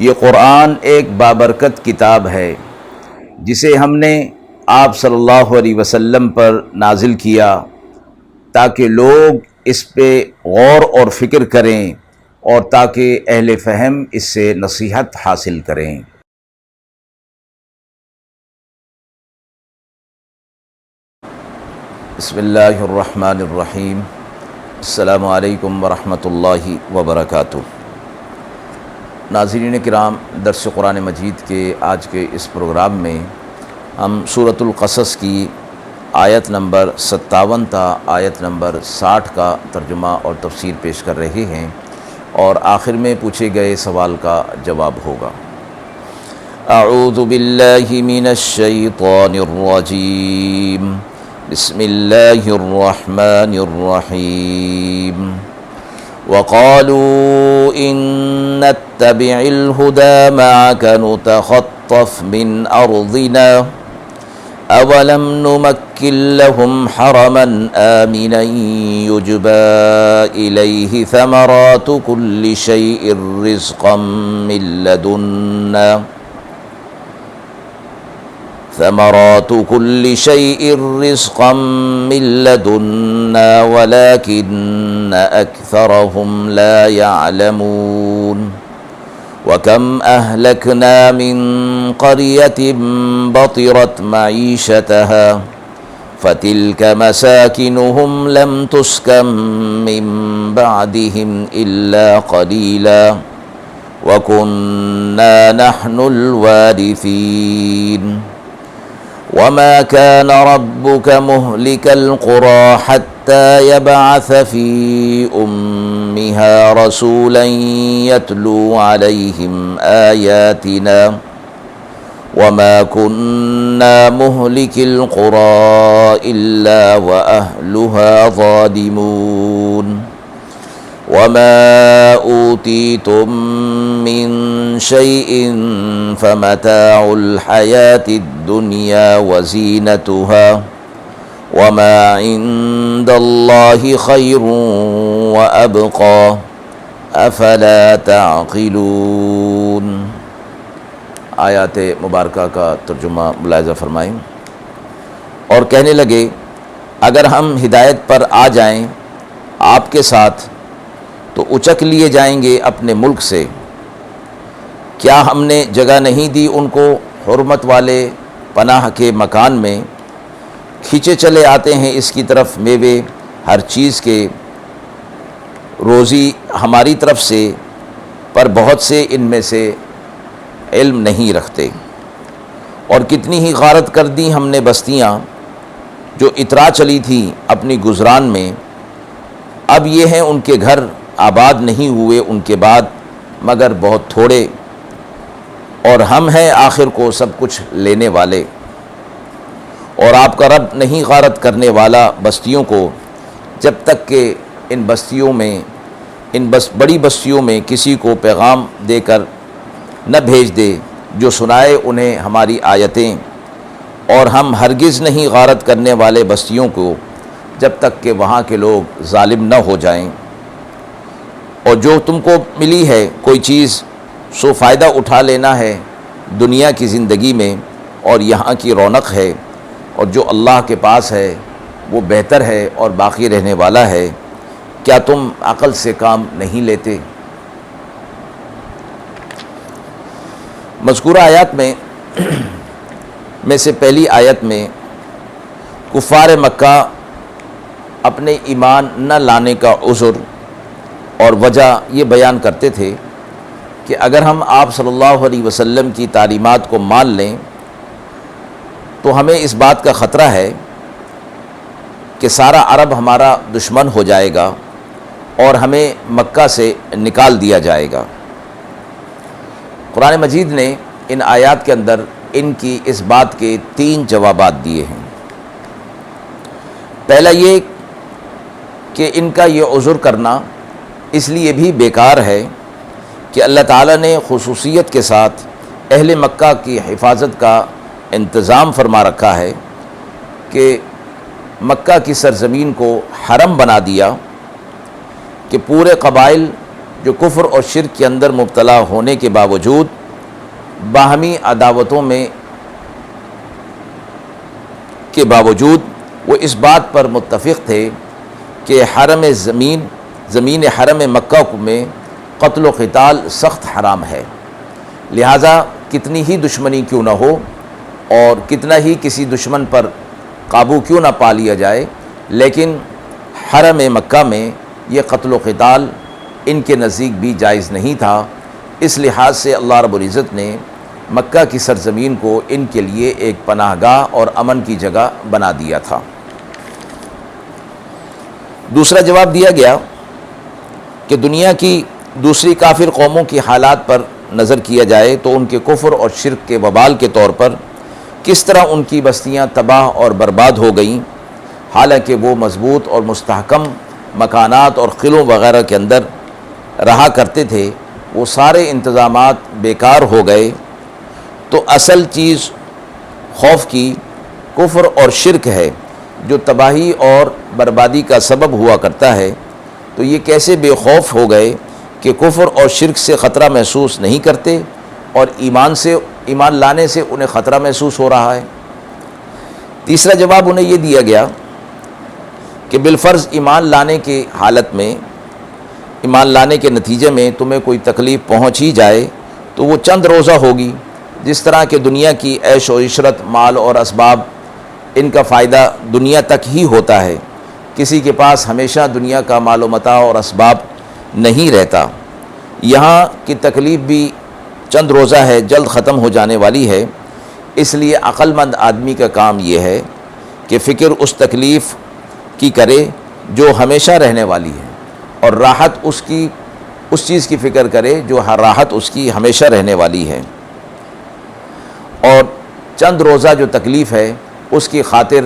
یہ قرآن ایک بابرکت کتاب ہے جسے ہم نے آپ صلی اللہ علیہ وسلم پر نازل کیا تاکہ لوگ اس پہ غور اور فکر کریں اور تاکہ اہل فہم اس سے نصیحت حاصل کریں۔ بسم اللہ الرحمن الرحیم۔ السلام علیکم ورحمۃ اللہ وبرکاتہ۔ ناظرین کرام، درس قرآن مجید کے آج کے اس پروگرام میں ہم سورۃ القصص کی آیت نمبر 57 تا آیت نمبر 60 کا ترجمہ اور تفسیر پیش کر رہے ہیں، اور آخر میں پوچھے گئے سوال کا جواب ہوگا۔ اعوذ باللہ من الشیطان الرجیم، بسم اللہ الرحمن الرحیم۔ وقالوا إن نتبع الهدى معك نتخطف من أرضنا أولم نمكن لهم حرما آمنا يجبى إليه ثمرات كل شيء رزقا من لدنا ولكن أكثرهم لا يعلمون وكم أهلكنا من قرية بطرت معيشتها فتلك مساكنهم لم تسكن من بعدهم إلا قليلا وكنا نحن الوارثين وما كان ربك مهلك القرى حتى يبعث في أمها رسولا يتلو عليهم آياتنا وما كنا مهلك القرى إلا وأهلها ظالمون وما أوتيتم من شيء فمتاع الحياة الدنيا وزينتها وما عند الله خير وأبقى أفلا تعقلون۔ آیات مبارکہ کا ترجمہ ملاحظہ فرمائیں۔ اور کہنے لگے اگر ہم ہدایت پر آ جائیں آپ کے ساتھ تو اچک لیے جائیں گے اپنے ملک سے، کیا ہم نے جگہ نہیں دی ان کو حرمت والے پناہ کے مکان میں؟ کھینچے چلے آتے ہیں اس کی طرف میوے ہر چیز کے، روزی ہماری طرف سے، پر بہت سے ان میں سے علم نہیں رکھتے۔ اور کتنی ہی غارت کر دی ہم نے بستیاں جو اترا چلی تھیں اپنی گزران میں، اب یہ ہیں ان کے گھر آباد نہیں ہوئے ان کے بعد مگر بہت تھوڑے، اور ہم ہیں آخر کو سب کچھ لینے والے۔ اور آپ کا رب نہیں غارت کرنے والا بستیوں کو جب تک کہ ان بستیوں میں، بڑی بستیوں میں کسی کو پیغام دے کر نہ بھیج دے جو سنائے انہیں ہماری آیتیں، اور ہم ہرگز نہیں غارت کرنے والے بستیوں کو جب تک کہ وہاں کے لوگ ظالم نہ ہو جائیں۔ اور جو تم کو ملی ہے کوئی چیز سو فائدہ اٹھا لینا ہے دنیا کی زندگی میں، اور یہاں کی رونق ہے، اور جو اللہ کے پاس ہے وہ بہتر ہے اور باقی رہنے والا ہے، کیا تم عقل سے کام نہیں لیتے؟ مذکورہ آیات میں سے پہلی آیت میں کفار مکہ اپنے ایمان نہ لانے کا عذر اور وجہ یہ بیان کرتے تھے کہ اگر ہم آپ صلی اللہ علیہ وسلم کی تعلیمات کو مان لیں تو ہمیں اس بات کا خطرہ ہے کہ سارا عرب ہمارا دشمن ہو جائے گا اور ہمیں مکہ سے نکال دیا جائے گا۔ قرآن مجید نے ان آیات کے اندر ان کی اس بات کے 3 جوابات دیے ہیں۔ پہلا یہ کہ ان کا یہ عذر کرنا اس لیے بھی بیکار ہے کہ اللہ تعالیٰ نے خصوصیت کے ساتھ اہل مکہ کی حفاظت کا انتظام فرما رکھا ہے کہ مکہ کی سرزمین کو حرم بنا دیا کہ پورے قبائل جو کفر اور شرک کے اندر مبتلا ہونے کے باوجود باہمی عداوتوں میں کے باوجود وہ اس بات پر متفق تھے کہ زمین حرم مکہ میں قتل و قتال سخت حرام ہے، لہٰذا کتنی ہی دشمنی کیوں نہ ہو اور کتنا ہی کسی دشمن پر قابو کیوں نہ پا لیا جائے، لیکن حرم مکہ میں یہ قتل و قتال ان کے نزدیک بھی جائز نہیں تھا۔ اس لحاظ سے اللہ رب العزت نے مکہ کی سرزمین کو ان کے لیے ایک پناہ گاہ اور امن کی جگہ بنا دیا تھا۔ دوسرا جواب دیا گیا کہ دنیا کی دوسری کافر قوموں کی حالات پر نظر کیا جائے تو ان کے کفر اور شرک کے وبال کے طور پر کس طرح ان کی بستیاں تباہ اور برباد ہو گئیں، حالانکہ وہ مضبوط اور مستحکم مکانات اور قلعوں وغیرہ کے اندر رہا کرتے تھے، وہ سارے انتظامات بیکار ہو گئے۔ تو اصل چیز خوف کی کفر اور شرک ہے جو تباہی اور بربادی کا سبب ہوا کرتا ہے، تو یہ کیسے بے خوف ہو گئے کہ کفر اور شرک سے خطرہ محسوس نہیں کرتے اور ایمان لانے سے انہیں خطرہ محسوس ہو رہا ہے۔ تیسرا جواب انہیں یہ دیا گیا کہ بالفرض ایمان لانے کے حالت میں، ایمان لانے کے نتیجے میں تمہیں کوئی تکلیف پہنچ ہی جائے تو وہ چند روزہ ہوگی، جس طرح کہ دنیا کی عیش و عشرت، مال اور اسباب، ان کا فائدہ دنیا تک ہی ہوتا ہے، کسی کے پاس ہمیشہ دنیا کا مال و متاع اور اسباب نہیں رہتا۔ یہاں کی تکلیف بھی چند روزہ ہے، جلد ختم ہو جانے والی ہے، اس لیے عقل مند آدمی کا کام یہ ہے کہ فکر اس تکلیف کی کرے جو ہمیشہ رہنے والی ہے، اور راحت اس چیز کی فکر کرے جو راحت اس کی ہمیشہ رہنے والی ہے، اور چند روزہ جو تکلیف ہے اس کی خاطر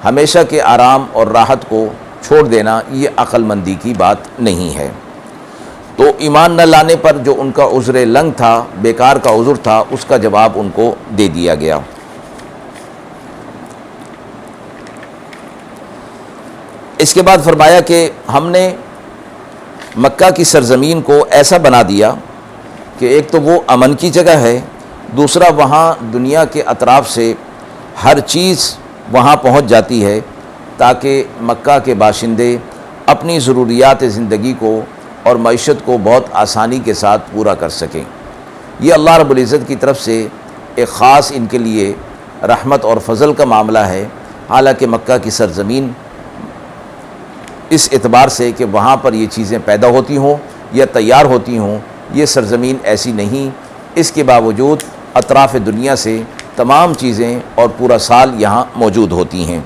ہمیشہ کے آرام اور راحت کو چھوڑ دینا یہ عقل مندی کی بات نہیں ہے۔ تو ایمان نہ لانے پر جو ان کا عذر لنگ تھا، بیکار کا عذر تھا، اس کا جواب ان کو دے دیا گیا۔ اس کے بعد فرمایا کہ ہم نے مکہ کی سرزمین کو ایسا بنا دیا کہ ایک تو وہ امن کی جگہ ہے، دوسرا وہاں دنیا کے اطراف سے ہر چیز وہاں پہنچ جاتی ہے تاکہ مکہ کے باشندے اپنی ضروریات زندگی کو اور معیشت کو بہت آسانی کے ساتھ پورا کر سکیں۔ یہ اللہ رب العزت کی طرف سے ایک خاص ان کے لیے رحمت اور فضل کا معاملہ ہے، حالانکہ مکہ کی سرزمین اس اعتبار سے کہ وہاں پر یہ چیزیں پیدا ہوتی ہوں یا تیار ہوتی ہوں، یہ سرزمین ایسی نہیں، اس کے باوجود اطراف دنیا سے تمام چیزیں اور پورا سال یہاں موجود ہوتی ہیں۔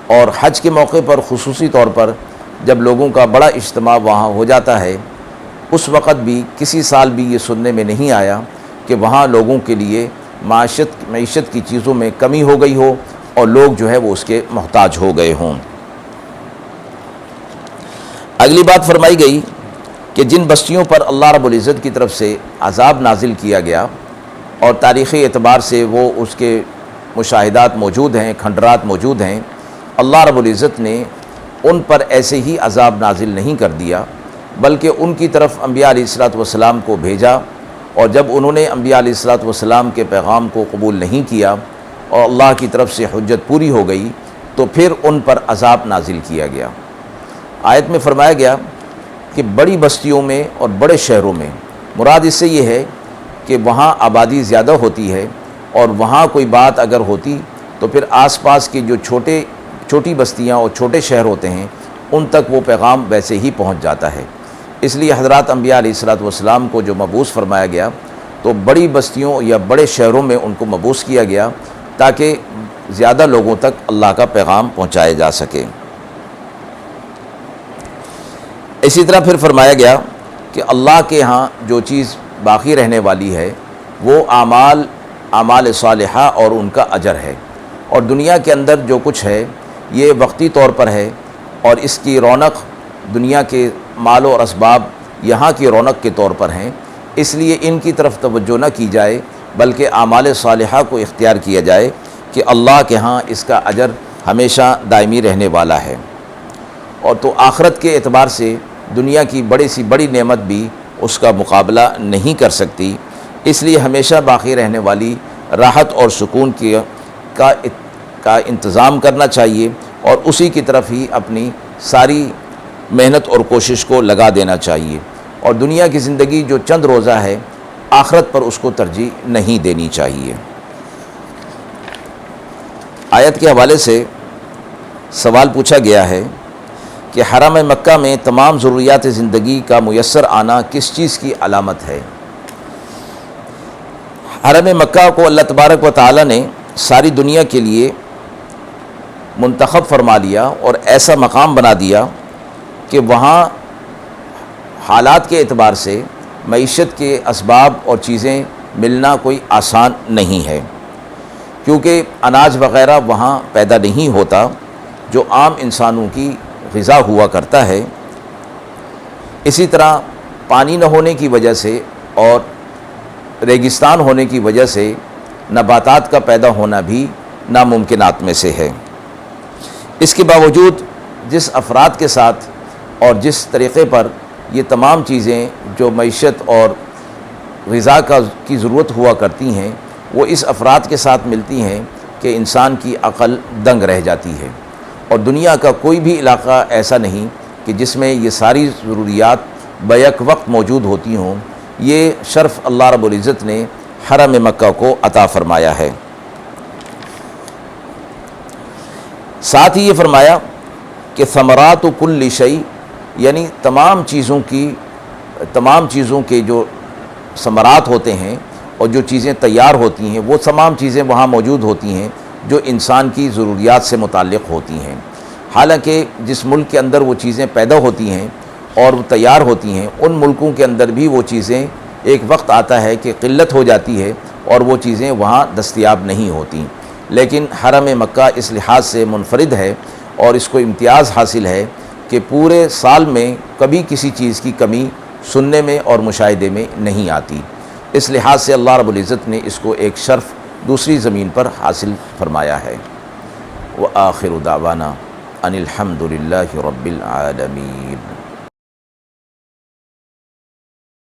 اور حج کے موقع پر خصوصی طور پر جب لوگوں کا بڑا اجتماع وہاں ہو جاتا ہے، اس وقت بھی کسی سال بھی یہ سننے میں نہیں آیا کہ وہاں لوگوں کے لیے معیشت کی چیزوں میں کمی ہو گئی ہو اور لوگ جو ہے وہ اس کے محتاج ہو گئے ہوں۔ اگلی بات فرمائی گئی کہ جن بستیوں پر اللہ رب العزت کی طرف سے عذاب نازل کیا گیا اور تاریخی اعتبار سے وہ اس کے مشاہدات موجود ہیں، کھنڈرات موجود ہیں، اللہ رب العزت نے ان پر ایسے ہی عذاب نازل نہیں کر دیا، بلکہ ان کی طرف انبیاء علیہ الصلوۃ والسلام کو بھیجا، اور جب انہوں نے انبیاء علیہ الصلوۃ والسلام کے پیغام کو قبول نہیں کیا اور اللہ کی طرف سے حجت پوری ہو گئی تو پھر ان پر عذاب نازل کیا گیا۔ آیت میں فرمایا گیا کہ بڑی بستیوں میں اور بڑے شہروں میں، مراد اس سے یہ ہے کہ وہاں آبادی زیادہ ہوتی ہے، اور وہاں کوئی بات اگر ہوتی تو پھر آس پاس کی جو چھوٹی بستیاں اور چھوٹے شہر ہوتے ہیں ان تک وہ پیغام ویسے ہی پہنچ جاتا ہے۔ اس لیے حضرات انبیاء علیہ الصلوۃ والسلام کو جو مبعوث فرمایا گیا تو بڑی بستیوں یا بڑے شہروں میں ان کو مبعوث کیا گیا تاکہ زیادہ لوگوں تک اللہ کا پیغام پہنچایا جا سکے۔ اسی طرح پھر فرمایا گیا کہ اللہ کے ہاں جو چیز باقی رہنے والی ہے وہ اعمال صالحہ اور ان کا اجر ہے، اور دنیا کے اندر جو کچھ ہے یہ وقتی طور پر ہے، اور اس کی رونق دنیا کے مال اور اسباب یہاں کی رونق کے طور پر ہیں، اس لیے ان کی طرف توجہ نہ کی جائے بلکہ اعمال صالحہ کو اختیار کیا جائے کہ اللہ کے ہاں اس کا اجر ہمیشہ دائمی رہنے والا ہے۔ اور تو آخرت کے اعتبار سے دنیا کی بڑی سی بڑی نعمت بھی اس کا مقابلہ نہیں کر سکتی، اس لیے ہمیشہ باقی رہنے والی راحت اور سکون کا انتظام کرنا چاہیے اور اسی کی طرف ہی اپنی ساری محنت اور کوشش کو لگا دینا چاہیے، اور دنیا کی زندگی جو چند روزہ ہے آخرت پر اس کو ترجیح نہیں دینی چاہیے۔ آیت کے حوالے سے سوال پوچھا گیا ہے کہ حرم مکہ میں تمام ضروریات زندگی کا میسر آنا کس چیز کی علامت ہے؟ حرم مکہ کو اللہ تبارک و تعالی نے ساری دنیا کے لیے منتخب فرما لیا اور ایسا مقام بنا دیا کہ وہاں حالات کے اعتبار سے معیشت کے اسباب اور چیزیں ملنا کوئی آسان نہیں ہے، کیونکہ اناج وغیرہ وہاں پیدا نہیں ہوتا جو عام انسانوں کی غذا ہوا کرتا ہے۔ اسی طرح پانی نہ ہونے کی وجہ سے اور ریگستان ہونے کی وجہ سے نباتات کا پیدا ہونا بھی ناممکنات میں سے ہے۔ اس کے باوجود جس افراد کے ساتھ اور جس طریقے پر یہ تمام چیزیں جو معیشت اور غذا کی ضرورت ہوا کرتی ہیں وہ اس افراد کے ساتھ ملتی ہیں کہ انسان کی عقل دنگ رہ جاتی ہے، اور دنیا کا کوئی بھی علاقہ ایسا نہیں کہ جس میں یہ ساری ضروریات بیک وقت موجود ہوتی ہوں۔ یہ شرف اللہ رب العزت نے حرم مکہ کو عطا فرمایا ہے۔ ساتھ ہی یہ فرمایا کہ ثمرات کل شیء، یعنی تمام چیزوں کے جو ثمرات ہوتے ہیں اور جو چیزیں تیار ہوتی ہیں وہ تمام چیزیں وہاں موجود ہوتی ہیں جو انسان کی ضروریات سے متعلق ہوتی ہیں۔ حالانکہ جس ملک کے اندر وہ چیزیں پیدا ہوتی ہیں اور وہ تیار ہوتی ہیں، ان ملکوں کے اندر بھی وہ چیزیں ایک وقت آتا ہے کہ قلت ہو جاتی ہے اور وہ چیزیں وہاں دستیاب نہیں ہوتی، لیکن حرم مکہ اس لحاظ سے منفرد ہے اور اس کو امتیاز حاصل ہے کہ پورے سال میں کبھی کسی چیز کی کمی سننے میں اور مشاہدے میں نہیں آتی۔ اس لحاظ سے اللہ رب العزت نے اس کو ایک شرف دوسری زمین پر حاصل فرمایا ہے۔ وآخر دعوانا ان الحمد للہ رب العالمین۔